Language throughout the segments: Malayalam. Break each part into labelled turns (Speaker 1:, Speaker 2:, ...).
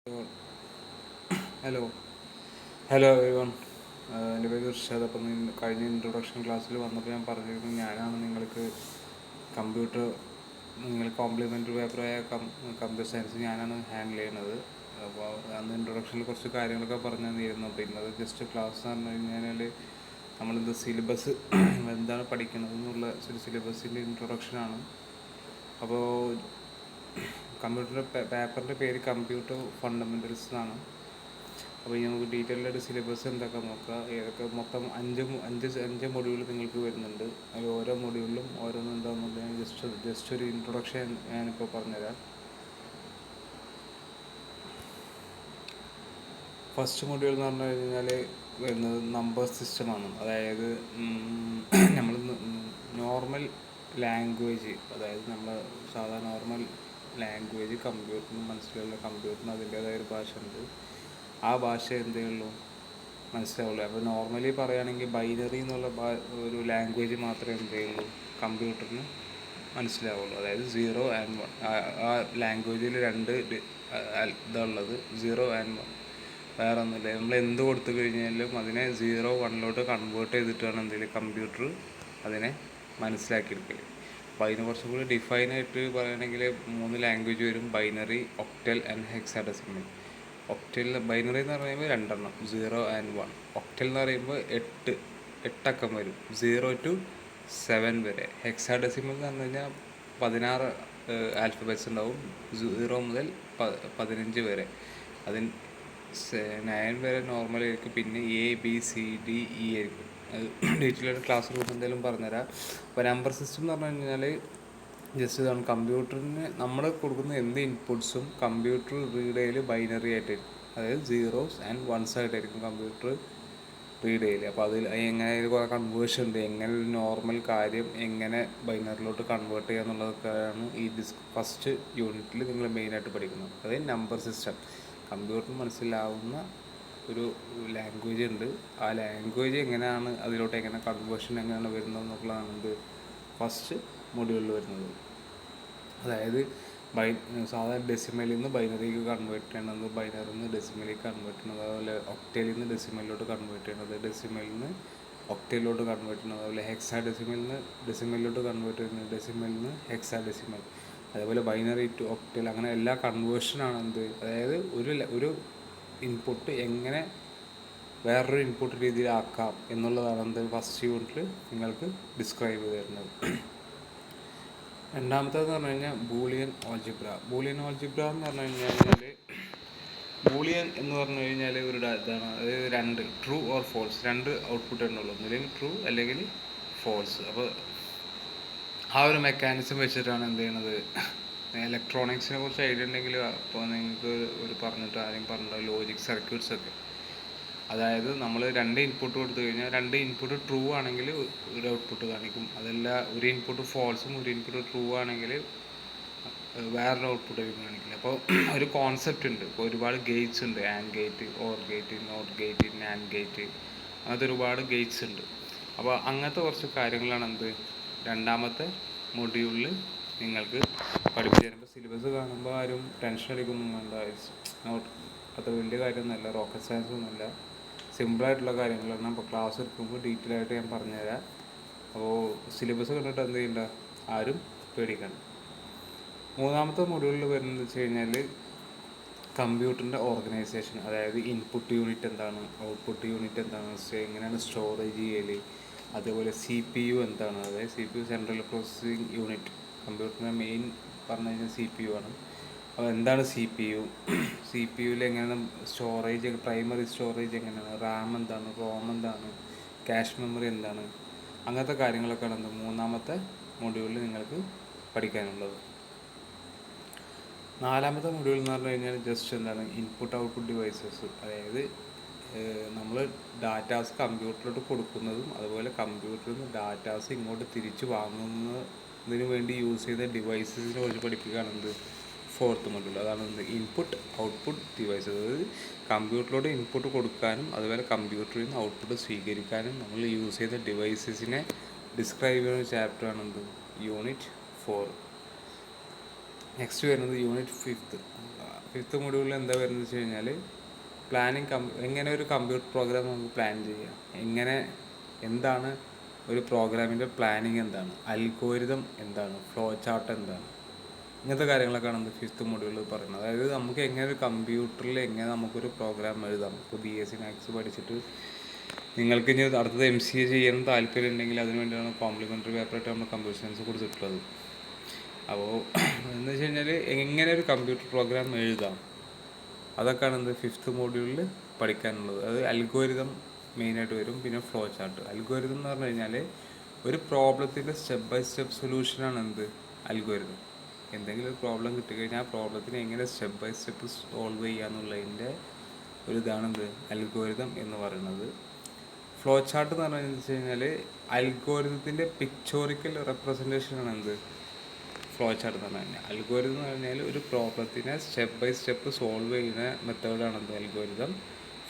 Speaker 1: Hello hello everyone. എൻ്റെ പേര് ഇർഷാദ്. അപ്പം കഴിഞ്ഞ ഇൻട്രൊഡക്ഷൻ ക്ലാസ്സിൽ വന്നപ്പോൾ ഞാൻ പറഞ്ഞിരുന്നു ഞാനാണ് നിങ്ങൾക്ക് കമ്പ്യൂട്ടർ കോംപ്ലിമെൻ്ററി പേപ്പറായ കമ്പ്യൂട്ടർ സയൻസ് ഞാനാണ് ഹാൻഡിൽ ചെയ്യുന്നത്. അപ്പോൾ അന്ന് ഇൻട്രൊഡക്ഷനിൽ കുറച്ച് കാര്യങ്ങളൊക്കെ പറഞ്ഞു തന്നിരുന്നു. അപ്പോൾ ഇന്നത് ജസ്റ്റ് ക്ലാസ് എന്ന് പറഞ്ഞു കഴിഞ്ഞാൽ നമ്മളിത് സിലബസ് എന്താണ് പഠിക്കുന്നത് എന്നുള്ള ഒരു സിലബസിൻ്റെ ഇൻട്രൊഡക്ഷനാണ്. അപ്പോൾ കമ്പ്യൂട്ടർ പേപ്പറിൻ്റെ പേര് കമ്പ്യൂട്ടർ ഫണ്ടമെൻ്റൽസ് എന്നാണ്. അപ്പോൾ ഇനി നമുക്ക് ഡീറ്റെയിൽഡായിട്ട് സിലബസ് എന്തൊക്കെ നോക്കാം. ഏതൊക്കെ മൊത്തം അഞ്ച് മൊഡ്യൂൾ നിങ്ങൾക്ക് വരുന്നുണ്ട്. അതിൽ ഓരോ മൊഡ്യൂളിലും ഓരോന്നും എന്താണെന്നുള്ളത് ഞാൻ ജസ്റ്റ് ഒരു ഇൻട്രൊഡക്ഷൻ ഞാനിപ്പോൾ പറഞ്ഞുതരാം. ഫസ്റ്റ് മൊഡ്യൂൾ എന്ന് പറഞ്ഞു കഴിഞ്ഞാൽ വരുന്നത് നമ്പർ സിസ്റ്റമാണ്. അതായത് നമ്മൾ നോർമൽ ലാംഗ്വേജ്, അതായത് നമ്മൾ സാധാരണ നോർമൽ ലാംഗ്വേജ് കമ്പ്യൂട്ടറിന് മനസ്സിലുള്ള കമ്പ്യൂട്ടറിന് അതിൻ്റേതായ ഒരു ഭാഷ ഉണ്ട്. ആ ഭാഷ എന്തേ ഉള്ളൂ മനസ്സിലാവുള്ളൂ. അപ്പോൾ നോർമലി പറയുകയാണെങ്കിൽ ബൈനറി എന്നുള്ള ഒരു ലാംഗ്വേജ് മാത്രമേ എന്തേ ഉള്ളൂ കമ്പ്യൂട്ടറിന് മനസ്സിലാവുള്ളൂ. അതായത് 0 and 1. ആ ലാംഗ്വേജിൽ രണ്ട് ഇതുള്ളത് 0 and 1. വേറെ ഒന്നുമില്ല. നമ്മൾ എന്ത് കൊടുത്തു കഴിഞ്ഞാലും അതിനെ 0 1 കൺവേർട്ട് ചെയ്തിട്ടാണ് എന്തെങ്കിലും കമ്പ്യൂട്ടർ അതിനെ മനസ്സിലാക്കിയെടുക്കൽ. അപ്പോൾ അതിന് കുറച്ചും കൂടി ഡിഫൈനായിട്ട് പറയുകയാണെങ്കിൽ 3 ലാംഗ്വേജ് വരും: binary, octal and hexadecimal. Octal binary എന്ന് പറയുമ്പോൾ 2 0 and 1. ഒക്ടൽ എന്ന് പറയുമ്പോൾ 8 വരും, 0 to 7 വരെ. ഹെക്സാഡെസിമൽ എന്ന് പറഞ്ഞു കഴിഞ്ഞാൽ 16 ആൽഫബറ്റ്സ് ഉണ്ടാവും, 0 മുതൽ 15 വരെ. അതിന് 9 വരെ നോർമലായിരിക്കും. പിന്നെ ABCDE ആയിരിക്കും. ഡീറ്റെയിലായിട്ട് ക്ലാസ് റൂം എന്തെങ്കിലും പറഞ്ഞുതരാം. അപ്പോൾ നമ്പർ സിസ്റ്റം എന്ന് പറഞ്ഞു കഴിഞ്ഞാൽ ജസ്റ്റ് ഇതാണ്. കമ്പ്യൂട്ടറിന് നമ്മൾ കൊടുക്കുന്ന എന്ത് ഇൻപുട്സും കമ്പ്യൂട്ടർ റീഡ് ചെയ്യൽ ബൈനറി ആയിട്ടായിരിക്കും. അതായത് 0s and 1s ആയിട്ടായിരിക്കും കമ്പ്യൂട്ടർ റീഡ് ചെയ്യൽ. അപ്പോൾ അതിൽ എങ്ങനെ കുറേ കൺവേർഷൻ ഉണ്ട്, എങ്ങനെ ഒരു നോർമൽ കാര്യം എങ്ങനെ ബൈനറിലോട്ട് കൺവേർട്ട് ചെയ്യുക എന്നുള്ളതൊക്കെയാണ് ഈ ഫസ്റ്റ് യൂണിറ്റിൽ നിങ്ങൾ മെയിനായിട്ട് പഠിക്കുന്നത്. അതായത് നമ്പർ സിസ്റ്റം. കമ്പ്യൂട്ടറിന് മനസ്സിലാവുന്ന ഒരു ലാംഗ്വേജ് ഉണ്ട്. ആ ലാംഗ്വേജ് എങ്ങനെയാണ് അതിലോട്ട് എങ്ങനെ കൺവേർഷൻ എങ്ങനെയാണ് വരുന്നത് എന്നുള്ളതാണ് ഇത് ഫസ്റ്റ് മൊഡ്യൂളിൽ വരുന്നത്. അതായത് സാധാരണ ഡെസിമലിൽ നിന്ന് ബൈനറിക്ക് കൺവേർട്ട് ചെയ്യണത്, ബൈനറിൽ നിന്ന് ഡെസിമലിലേക്ക് കൺവേർട്ട് ചെയ്യണത്, അതുപോലെ ഒക്ടലിൽ നിന്ന് ഡെസിമലിലോട്ട് കൺവേർട്ട് ചെയ്യണത്, ഡെസിമലിൽ നിന്ന് ഒക്ടലിലോട്ട് കൺവേർട്ട് ചെയ്യണത്, അതുപോലെ ഹെക്സാ ഡെസിമലിൽ നിന്ന് ഡെസിമലിലോട്ട് കൺവേർട്ട് ചെയ്യുന്നത്, ഡെസിമലിൽ നിന്ന് ഹെക്സാ ഡെസിമൽ, അതേപോലെ ബൈനറി ടു ഒക്ടൽ, അങ്ങനെ എല്ലാ കൺവേർഷനാണ് എന്ത്. അതായത് ഒരു ഇൻപുട്ട് എങ്ങനെ വേറൊരു ഇൻപുട്ട് രീതിയിലാക്കാം എന്നുള്ളതാണ് എന്ത് ഫസ്റ്റ് യൂണിറ്റിൽ നിങ്ങൾക്ക് ഡിസ്ക്രൈബ് ചെയ്ത് തരുന്നത്. രണ്ടാമത്തേന്ന് പറഞ്ഞു കഴിഞ്ഞാൽ ബൂളിയൻ ഓൾജിബ്ര. ബൂളിയൻ ഓൾജിബ്ര എന്ന് പറഞ്ഞു കഴിഞ്ഞാൽ ബൂളിയൻ എന്ന് പറഞ്ഞു കഴിഞ്ഞാൽ ഒരു ഇതാണ്. അതായത് 2 ട്രൂ ഓർ ഫോൾസ്, 2 ഔട്ട്പുട്ട് എന്നുള്ളൂ, ഒന്നുമില്ലെങ്കിൽ ട്രൂ അല്ലെങ്കിൽ ഫോൾസ്. അപ്പോൾ ആ ഒരു മെക്കാനിസം വെച്ചിട്ടാണ് എന്ത് ചെയ്യണത്. ഇലക്ട്രോണിക്സിനെ കുറിച്ച് ഐഡിയ ഉണ്ടെങ്കിൽ അപ്പോൾ നിങ്ങൾക്ക് ഒരു പറഞ്ഞിട്ട് ആദ്യം പറഞ്ഞ ലോജിക് സർക്യൂട്ട്സ് ഒക്കെ. അതായത് നമ്മൾ 2 ഇൻപുട്ട് കൊടുത്തു കഴിഞ്ഞാൽ 2 ഇൻപുട്ട് ട്രൂ ആണെങ്കിൽ ഒരു ഔട്ട്പുട്ട് കാണിക്കും. അതല്ല ഒരു ഇൻപുട്ട് ഫോൾസും ഒരു ഇൻപുട്ട് ട്രൂ ആണെങ്കിൽ വേറൊരു ഔട്ട്പുട്ട് ആയിരിക്കും കാണിക്കില്ല. അപ്പോൾ ഒരു കോൺസെപ്റ്റ് ഉണ്ട്. ഇപ്പോൾ ഒരുപാട് ഗേറ്റ്സ് ഉണ്ട്. And gate, or gate, not gate, NAND gate, അങ്ങനത്തെ ഒരുപാട് ഗേറ്റ്സ് ഉണ്ട്. അപ്പോൾ അങ്ങനത്തെ കുറച്ച് കാര്യങ്ങളാണ് എന്ത് രണ്ടാമത്തെ മൊഡ്യൂളിൽ നിങ്ങൾക്ക് പഠിപ്പിച്ചു തരുമ്പോൾ. സിലബസ് കാണുമ്പോൾ ആരും ടെൻഷൻ അടിക്കൊന്നും വേണ്ട. നോട്ട് അത്ര വലിയ കാര്യമൊന്നുമല്ല, റോക്കറ്റ് സയൻസ് ഒന്നുമല്ല, സിമ്പിളായിട്ടുള്ള കാര്യങ്ങളാണ്. അപ്പോൾ ക്ലാസ് എടുക്കുമ്പോൾ ഡീറ്റെയിൽ ആയിട്ട് ഞാൻ പറഞ്ഞുതരാം. അപ്പോൾ സിലബസ് കണ്ടിട്ട് എന്ത് ചെയ്യണ്ട, ആരും പേടിക്കണം. മൂന്നാമത്തെ മൊഡ്യൂളിൽ വരുന്നത് വെച്ച് കഴിഞ്ഞാൽ കമ്പ്യൂട്ടറിൻ്റെ ഓർഗനൈസേഷൻ. അതായത് ഇൻപുട്ട് യൂണിറ്റ് എന്താണ്, ഔട്ട്പുട്ട് യൂണിറ്റ് എന്താണ്, എങ്ങനെയാണ് സ്റ്റോറേജ് ചെയ്യൽ, അതേപോലെ CPU എന്താണ്. അതായത് CPU സെൻട്രൽ പ്രോസസ്സിംഗ് യൂണിറ്റ്. കമ്പ്യൂട്ടറിൻ്റെ മെയിൻ പറഞ്ഞു കഴിഞ്ഞാൽ CPU ആണ്. അപ്പോൾ എന്താണ് CPU എങ്ങനെയാണ് സ്റ്റോറേജ്, പ്രൈമറി സ്റ്റോറേജ് എങ്ങനെയാണ്, റാം എന്താണ്, റോം എന്താണ്, ക്യാഷ് മെമ്മറി എന്താണ്, അങ്ങനത്തെ കാര്യങ്ങളൊക്കെയാണ് എന്ത് മൂന്നാമത്തെ മൊഡ്യൂളിൽ നിങ്ങൾക്ക് പഠിക്കാനുള്ളത്. നാലാമത്തെ മൊഡ്യൂൾ എന്ന് പറഞ്ഞു കഴിഞ്ഞാൽ ജസ്റ്റ് എന്താണ് ഇൻപുട്ട് ഔട്ട്പുട്ട് ഡിവൈസസ്. അതായത് നമ്മൾ ഡാറ്റാസ് കമ്പ്യൂട്ടറിലോട്ട് കൊടുക്കുന്നതും അതുപോലെ കമ്പ്യൂട്ടറിൽ നിന്ന് ഡാറ്റാസ് ഇങ്ങോട്ട് തിരിച്ച് വാങ്ങുന്നതിന് വേണ്ടി യൂസ് ചെയ്ത ഡിവൈസസിനെ കുറിച്ച് പഠിപ്പിക്കുകയാണെന്ത് ഫോർത്ത് മൊഡ്യൂൾ. അതാണ് എന്ത് ഇൻപുട്ട് ഔട്ട്പുട്ട് ഡിവൈസസ്. അതായത് കമ്പ്യൂട്ടറിലോട്ട് ഇൻപുട്ട് കൊടുക്കാനും അതുപോലെ കമ്പ്യൂട്ടറിൽ നിന്ന് ഔട്ട്പുട്ട് സ്വീകരിക്കാനും നമ്മൾ യൂസ് ചെയ്ത ഡിവൈസസിനെ ഡിസ്ക്രൈബ് ചെയ്യുന്ന ചാപ്റ്ററാണ് എന്ത് യൂണിറ്റ് 4. നെക്സ്റ്റ് വരുന്നത് യൂണിറ്റ് 5. ഫിഫ്ത്ത് മൊഡ്യൂളിൽ എന്താ വരുന്നത് വെച്ച് കഴിഞ്ഞാൽ എങ്ങനെ ഒരു കമ്പ്യൂട്ടർ പ്രോഗ്രാം നമുക്ക് പ്ലാൻ ചെയ്യാം, എന്താണ് ഒരു പ്രോഗ്രാമിൻ്റെ പ്ലാനിങ്, എന്താണ് അൽഗോരിതം, എന്താണ് ഫ്ലോ ചാർട്ട്, എന്താണ് ഇങ്ങനത്തെ കാര്യങ്ങളൊക്കെയാണ് നമുക്ക് ഫിഫ്ത്ത് മൊഡ്യൂളിൽ പറയുന്നത്. അതായത് നമുക്ക് എങ്ങനെ ഒരു കമ്പ്യൂട്ടറിൽ എങ്ങനെ നമുക്കൊരു പ്രോഗ്രാം എഴുതാം. ഇപ്പോൾ BSc മാത്സ് പഠിച്ചിട്ട് നിങ്ങൾക്ക് ഇനി അടുത്തത് MCA ചെയ്യാൻ താല്പര്യം ഉണ്ടെങ്കിൽ അതിന് വേണ്ടിയാണ് കോംപ്ലിമെൻ്ററി പേപ്പറായിട്ട് നമ്മൾ കമ്പ്യൂട്ടർ സയൻസ് കൊടുത്തിട്ടുള്ളത്. അപ്പോൾ എന്ന് വെച്ച് കഴിഞ്ഞാൽ എങ്ങനെ ഒരു കമ്പ്യൂട്ടർ പ്രോഗ്രാം എഴുതാം, അതൊക്കെയാണ് എന്ത് ഫിഫ്ത്ത് മൊഡ്യൂളിൽ പഠിക്കാനുള്ളത്. അത് അൽഗോരിതം മെയിനായിട്ട് വരും, പിന്നെ ഫ്ലോ ചാർട്ട്. അൽഗോരിതം എന്ന് പറഞ്ഞു കഴിഞ്ഞാൽ ഒരു പ്രോബ്ലത്തിൻ്റെ സ്റ്റെപ്പ് ബൈ സ്റ്റെപ്പ് സൊല്യൂഷനാണ് എന്ത് അൽഗോരിതം. എന്തെങ്കിലും ഒരു പ്രോബ്ലം കിട്ടിക്കഴിഞ്ഞാൽ ആ പ്രോബ്ലത്തിന് എങ്ങനെ സ്റ്റെപ്പ് ബൈ സ്റ്റെപ്പ് സോൾവ് ചെയ്യാന്നുള്ളതിൻ്റെ ഒരു ഇതാണെന്ത് അൽഗോരിതം എന്ന് പറയുന്നത്. ഫ്ലോ ചാർട്ട് എന്ന് പറഞ്ഞു വെച്ച് കഴിഞ്ഞാൽ അൽഗോരിതത്തിൻ്റെ പിക്ചോറിക്കൽ റെപ്രസെൻറ്റേഷനാണ് എന്ത് ഫ്ലോ ചാർട്ട് എന്ന് പറഞ്ഞു കഴിഞ്ഞാൽ. അൽഗോരിതം എന്ന് പറഞ്ഞാൽ ഒരു പ്രോബ്ലത്തിനെ സ്റ്റെപ്പ് ബൈ സ്റ്റെപ്പ് സോൾവ് ചെയ്യുന്ന മെത്തേഡാണ് എന്ത് അൽഗോരിതം.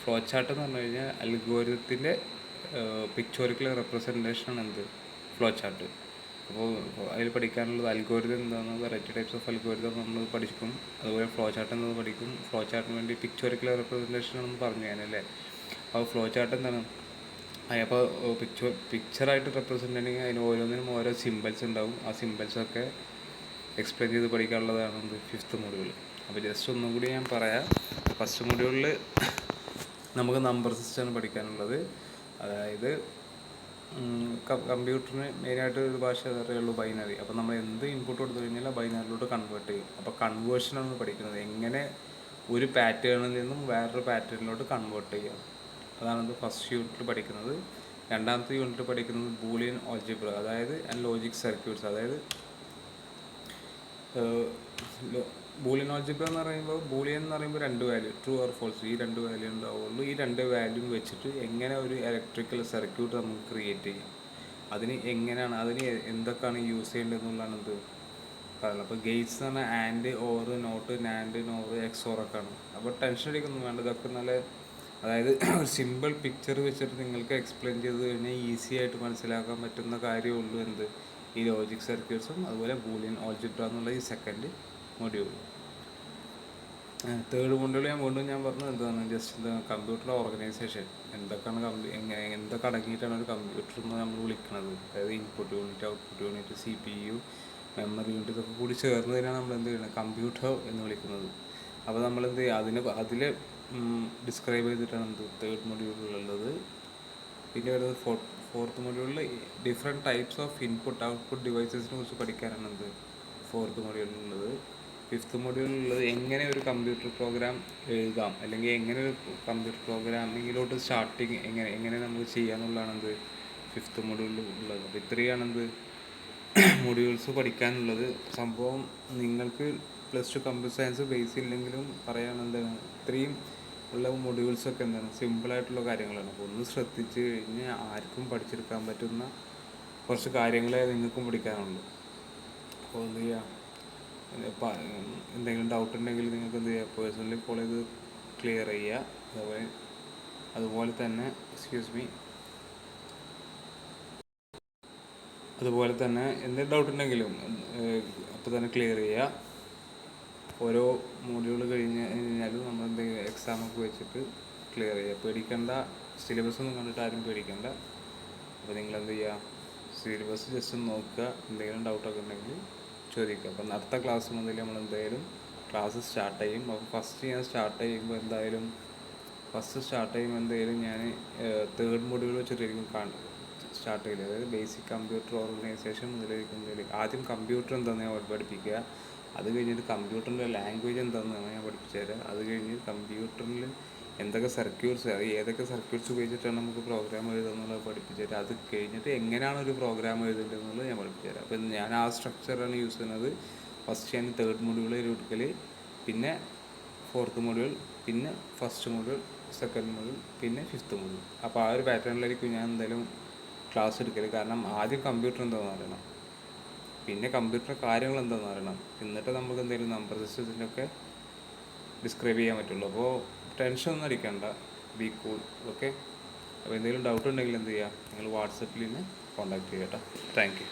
Speaker 1: ഫ്ലോ ചാർട്ട് എന്ന് പറഞ്ഞു കഴിഞ്ഞാൽ അൽഗോരിതത്തിൻ്റെ പിക്ചോറിക്കൽ റെപ്രസെൻറ്റേഷനാണ് എന്ത് ഫ്ലോ ചാർട്ട്. അപ്പോൾ അതിൽ പഠിക്കാനുള്ളത് അൽഗോരിതം എന്താണെന്ന്, വെറൈറ്റി ടൈപ്സ് ഓഫ് അൽഗോരിതം നമ്മൾ പഠിക്കും. അതുപോലെ ഫ്ലോ ചാർട്ട് എന്നത് പഠിക്കും. ഫ്ലോ ചാർട്ടിന് വേണ്ടി പിക്ചോറിക്കൽ റെപ്രസെൻറ്റേഷൻ ആണെന്ന് പറഞ്ഞു ഞാനല്ലേ. അപ്പോൾ ഫ്ലോ ചാർട്ട് എന്താണ്, അപ്പോൾ പിക്ചറായിട്ട് റെപ്രസെൻ്റ് ചെയ്യണമെങ്കിൽ അതിന് ഓരോന്നിനും ഓരോ സിമ്പിൾസ് ഉണ്ടാവും. ആ സിമ്പിൾസൊക്കെ എക്സ്പ്ലെയിൻ ചെയ്ത് പഠിക്കാനുള്ളതാണ് ഫിഫ്ത്ത് മൊഡ്യൂൾ. അപ്പോൾ ജസ്റ്റ് ഒന്നും കൂടി ഞാൻ പറയാം. ഫസ്റ്റ് മൊഡ്യൂളിൽ നമുക്ക് നമ്പർ സിസ്റ്റമാണ് പഠിക്കാനുള്ളത്. അതായത് കമ്പ്യൂട്ടറിന് മെയിനായിട്ട് ഒരു ഭാഷ അറിയുള്ളൂ, ബൈനറി. അപ്പോൾ നമ്മൾ എന്ത് ഇൻപുട്ട് കൊടുത്തു കഴിഞ്ഞാൽ ബൈനറിലോട്ട് കൺവേർട്ട് ചെയ്യും. അപ്പോൾ കൺവേർഷനാണ് പഠിക്കുന്നത്, എങ്ങനെ ഒരു പാറ്റേണിൽ നിന്നും വേറൊരു പാറ്റേണിലോട്ട് കൺവേർട്ട് ചെയ്യാം. അതാണ് ഫസ്റ്റ് യൂണിറ്റിൽ പഠിക്കുന്നത്. രണ്ടാമത്തെ യൂണിറ്റിൽ പഠിക്കുന്നത് ബൂളിയൻ ഓൾജിബ്ര, അതായത് ലോജിക് സർക്യൂട്ട്സ്. അതായത് ബൂളിയൻ ഓൾജിബ്ര എന്ന് പറയുമ്പോൾ രണ്ട് വാല്യൂ, ട്രൂ ഓർ ഫോൾസ്, ഈ രണ്ട് വാല്യൂ ഉണ്ടാവുള്ളൂ. ഈ രണ്ട് വാല്യൂ വെച്ചിട്ട് എങ്ങനെ ഒരു ഇലക്ട്രിക്കൽ സർക്യൂട്ട് നമുക്ക് ക്രിയേറ്റ് ചെയ്യാം, അതിന് എന്തൊക്കെയാണ് യൂസ് ചെയ്യേണ്ടത് എന്നുള്ളതാണ് ഇത് പറയുന്നത്. അപ്പോൾ ഗേറ്റ്സ് എന്ന് പറഞ്ഞാൽ and, or, not, NAND, NOR, XOR ഒക്കെയാണ്. അപ്പോൾ ടെൻഷൻ അടിക്കൊന്നും വേണ്ട, ഇതൊക്കെ നല്ല, അതായത് ഒരു സിമ്പിൾ പിക്ചർ വെച്ചിട്ട് നിങ്ങൾക്ക് എക്സ്പ്ലെയിൻ ചെയ്ത് കഴിഞ്ഞാൽ ഈസി ആയിട്ട് മനസ്സിലാക്കാൻ പറ്റുന്ന കാര്യമുള്ളൂ ഈ ലോജിക് സർക്യൂട്ട്സും അതുപോലെ ബൂളിയൻ ഓൾജിബ്ര എന്നുള്ള ഈ സെക്കൻഡ് മൊഡ്യൂൾ. തേർഡ് മൊഡ്യൂൾ ഞാൻ പറഞ്ഞത് എന്താണ്, ജസ്റ്റ് കമ്പ്യൂട്ടർ ഓർഗനൈസേഷൻ, എന്തൊക്കെ അടങ്ങിയിട്ടാണ് ഒരു കമ്പ്യൂട്ടർ എന്ന് നമ്മൾ വിളിക്കുന്നത്. അതായത് input unit, output unit, CPU, memory unit, ഇതൊക്കെ കൂടി ചേർന്നതിനാണ് നമ്മൾ എന്ത് ചെയ്യുന്നത് കമ്പ്യൂട്ടർ എന്ന് വിളിക്കുന്നത്. അപ്പോൾ നമ്മൾ എന്ത് ചെയ്യുക, അതിൽ ഡിസ്ക്രൈബ് ചെയ്തിട്ടാണ് തേർഡ് മൊഡ്യൂളിലുള്ളത്. പിന്നെ വരുന്നത് ഫോർത്ത് മൊഡ്യൂളിൽ different types of input output ഡിവൈസസിനെ കുറിച്ച് പഠിക്കാനാണ് ഫോർത്ത് മൊഡ്യൂളിലുള്ളത്. ഫിഫ്ത്ത് മൊഡ്യൂളിലുള്ളത് എങ്ങനെ ഒരു കമ്പ്യൂട്ടർ പ്രോഗ്രാം എഴുതാം, അല്ലെങ്കിൽ എങ്ങനെ ഒരു കമ്പ്യൂട്ടർ പ്രോഗ്രാമിങ്ങിലോട്ട് സ്റ്റാർട്ടിങ് എങ്ങനെ നമുക്ക് ചെയ്യാമെന്നുള്ളതാണ് ഫിഫ്ത്ത് മൊഡ്യൂളിൽ ഉള്ളത്. അപ്പോൾ ഇത്രയാണ് മൊഡ്യൂൾസ് പഠിക്കാനുള്ളത്. സംഭവം നിങ്ങൾക്ക് +2 കമ്പ്യൂട്ടർ സയൻസ് ബേസ് ഇല്ലെങ്കിലും പറയാനെന്താണ്, ഇത്രയും ഉള്ള മൊഡ്യൂൾസൊക്കെ സിമ്പിളായിട്ടുള്ള കാര്യങ്ങളാണ്. അപ്പോൾ ഒന്ന് ശ്രദ്ധിച്ച് കഴിഞ്ഞാൽ ആർക്കും പഠിച്ചെടുക്കാൻ പറ്റുന്ന കുറച്ച് കാര്യങ്ങളെ നിങ്ങൾക്കും പഠിക്കാനുള്ളൂ. അപ്പോൾ എന്ത് ചെയ്യുക, എന്തെങ്കിലും ഡൗട്ട് ഉണ്ടെങ്കിൽ നിങ്ങൾക്ക് എന്ത് ചെയ്യുക, പേഴ്സണലി കോൾ ചെയ്ത് ക്ലിയർ ചെയ്യുക. അതുപോലെ തന്നെ എന്തെങ്കിലും ഡൗട്ട് ഉണ്ടെങ്കിലും അപ്പോൾ തന്നെ ക്ലിയർ ചെയ്യുക. ഓരോ മൊഡ്യൂൾ കഴിഞ്ഞ് കഴിഞ്ഞാലും നമ്മൾ എന്തെങ്കിലും എക്സാമൊക്കെ വെച്ചിട്ട് ക്ലിയർ ചെയ്യുക. പേടിക്കേണ്ട, സിലബസ് ഒന്നും കണ്ടിട്ട് ആരും പേടിക്കേണ്ട. അപ്പോൾ നിങ്ങളെന്ത് ചെയ്യുക, സിലബസ് ജസ്റ്റ് ഒന്ന് നോക്കുക, എന്തെങ്കിലും ഡൗട്ടൊക്കെ ഉണ്ടെങ്കിൽ ചോദിക്കുക. അപ്പം അടുത്ത ക്ലാസ് മുതൽ നമ്മൾ എന്തായാലും ക്ലാസ് സ്റ്റാർട്ട് ചെയ്യും. അപ്പോൾ ഫസ്റ്റ് സ്റ്റാർട്ട് ചെയ്യുമ്പോൾ എന്തായാലും ഞാൻ തേർഡ് മൊഡ്യൂൾ വെച്ചിട്ടായിരിക്കും സ്റ്റാർട്ട് ചെയ്തത്. അതായത് ബേസിക് കമ്പ്യൂട്ടർ ഓർഗനൈസേഷൻ മുതലായിരിക്കും. ആദ്യം കമ്പ്യൂട്ടർ എന്താണെന്ന് ഞാൻ പഠിപ്പിക്കുക. അത് കഴിഞ്ഞിട്ട് കമ്പ്യൂട്ടറിൻ്റെ ലാംഗ്വേജ് എന്താണെന്നാണ് ഞാൻ പഠിപ്പിച്ചു തരാം. അത് കഴിഞ്ഞ് കമ്പ്യൂട്ടറിൽ ഏതൊക്കെ സർക്യൂട്ട്സ് ഉപയോഗിച്ചിട്ടാണ് നമുക്ക് പ്രോഗ്രാം എഴുതുക എന്നുള്ളത് പഠിപ്പിച്ചു തരാം. അത് കഴിഞ്ഞിട്ട് എങ്ങനെയാണ് ഒരു പ്രോഗ്രാം എഴുതേണ്ടത് എന്നുള്ളത് ഞാൻ പഠിപ്പിച്ചു തരാം. അപ്പോൾ ഞാൻ ആ സ്ട്രക്ചറാണ് യൂസ് ചെയ്യുന്നത്. ഫസ്റ്റ് ഞാൻ തേർഡ് മൊഡ്യൂൾ എടുക്കൽ, പിന്നെ ഫോർത്ത് മൊഡ്യൂൾ, പിന്നെ ഫസ്റ്റ് മൊഡ്യൂൾ, സെക്കൻഡ് മൊഡ്യൂൾ, പിന്നെ ഫിഫ്ത്ത് മൊഡ്യൂൾ. അപ്പോൾ ആ ഒരു പാറ്റേണിലായിരിക്കും ഞാൻ എന്തായാലും ക്ലാസ് എടുക്കൽ. കാരണം ആദ്യം കമ്പ്യൂട്ടർ എന്താണെന്ന് അറിയണം, പിന്നെ കമ്പ്യൂട്ടർ കാര്യങ്ങൾ എന്താണെന്ന് അറിയണം, എന്നിട്ട് നമുക്ക് എന്തെങ്കിലും നമ്പർ സിസ്റ്റത്തിൻ്റെയൊക്കെ ഡിസ്ക്രൈബ് ചെയ്യാൻ പറ്റുള്ളൂ. അപ്പോൾ ടെൻഷൻ ഒന്നും അടിക്കണ്ട, ബി കൂൾ, ഓക്കെ. അപ്പോൾ എന്തെങ്കിലും ഡൗട്ട് ഉണ്ടെങ്കിൽ എന്ത് ചെയ്യുക, നിങ്ങൾ വാട്സപ്പിൽ കോൺടാക്ട് ചെയ്യുക കേട്ടോ. Thank you.